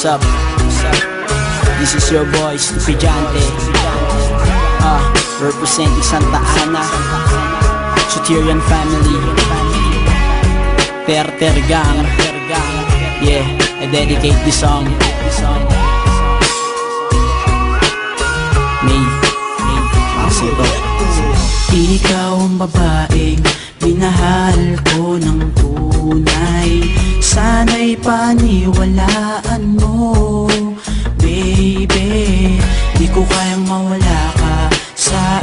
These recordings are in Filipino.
What's up? This is your boy, Stupidante. Representing Santa Ana, Soterian family, Ter Gang. Yeah, I dedicate this song. May Masito. Ikaw ang babaeng minahal ko ng tunay. Sana'y paniwalaan mo, baby. Di ko kayang mawala ka sa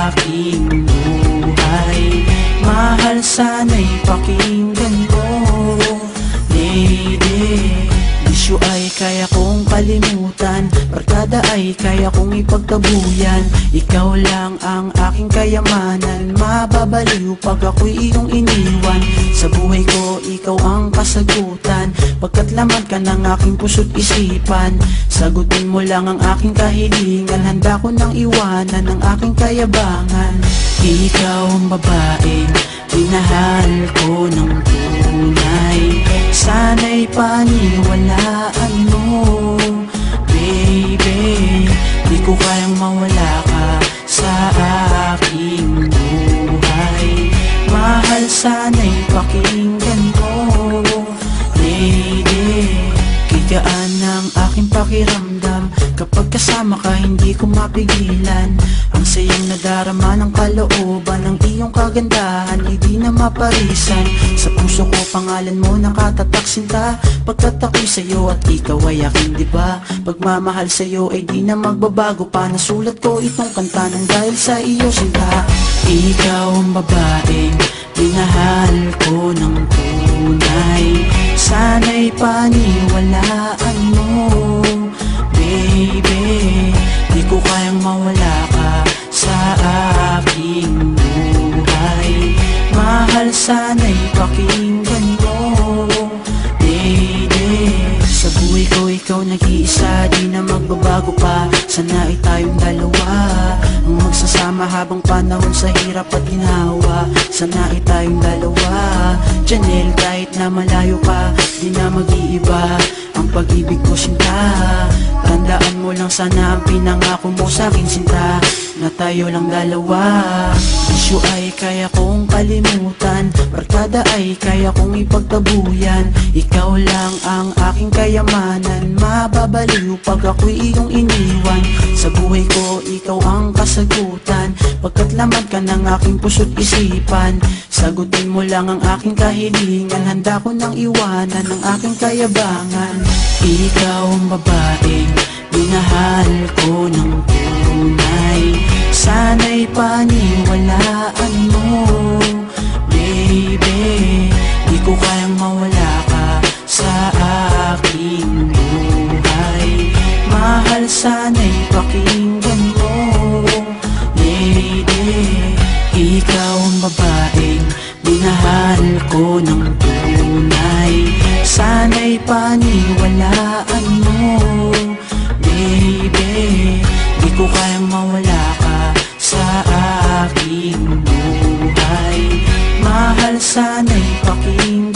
aking buhay. Mahal, sana'y pakinggan mo, lady. Bisyo ay kaya kong kalimutan, barkada ay kaya kong ipagtabuyan. Ikaw lang ang aking kayamanan, mababaliw pag ako'y iyong iniwan. Sa buhay ko, ikaw ang kasagutan, pagkat laman ka ng aking puso't isipan. Sagutin mo lang ang aking kahilingan, handa ko nang iwanan ang aking kayabangan. Ikaw ang babaeng minahal ko ng tunay. Sana'y paniwalaan mo, baby. Di ko kayang mawala ka sa aking buhay. Mahal, sana'y pakinggan mo, lady. Kigaan ang aking pakiramdam, kapag kasama ka hindi ko mapigilan. Ang sayang nadarama ng kalooban, ng iyong kagandahan ay di na maparisan. Sa puso ko pangalan mo nakatatak sinta, pagkat ako'y sa'yo at ikaw ay aking, diba? Pagmamahal sa'yo ay di na magbabago pa. Nasulat ko itong kanta nang dahil sa iyo sinta. Ikaw ang babaeng minahal ko ng tunay. Sana'y paniwalaan mo, baby. Di ko kayang mawala ka sa aking buhay. Mahal, sana'y pakinggan mo, lady. Sa buhay ko ikaw nag-iisa, di na magbabago pa. Sana'y tayong dalawa, ang magsasama habang panahon sa hirap at ginawa. Sana'y tayong dalawa, Janelle, kahit na malayo ka, di na mag-iiba ang pag-ibig ko sinta. Tandaan mo lang sana ang pinangako mo sa'kin sinta, na tayo lang dalawa. Bisyo ay kaya kong kalimutan, barkada ay kaya kong ipagtabuyan. Ikaw lang ang aking kayamanan, mababaliw pag ako'y iyong iniwan. Sa buhay ko ikaw ang kasagutan, pagkat laman ka ng aking puso't isipan. Sagutin mo lang ang aking kahilingan, handa ko nang iwanan ang aking kayabangan. Ikaw ang babaeng minahal ko ng tunay. Sana'y paniwalaan mo, baby. Di ko kayang mawala ka sa aking buhay. Mahal, sana'y pakinggan mo, lady. Ikaw ang babaeng minahal ko ng tunay. Sana'y paniwalaan mo, baby. Di ko kayang mawala ka sa aking buhay. Mahal, sana'y pakinggan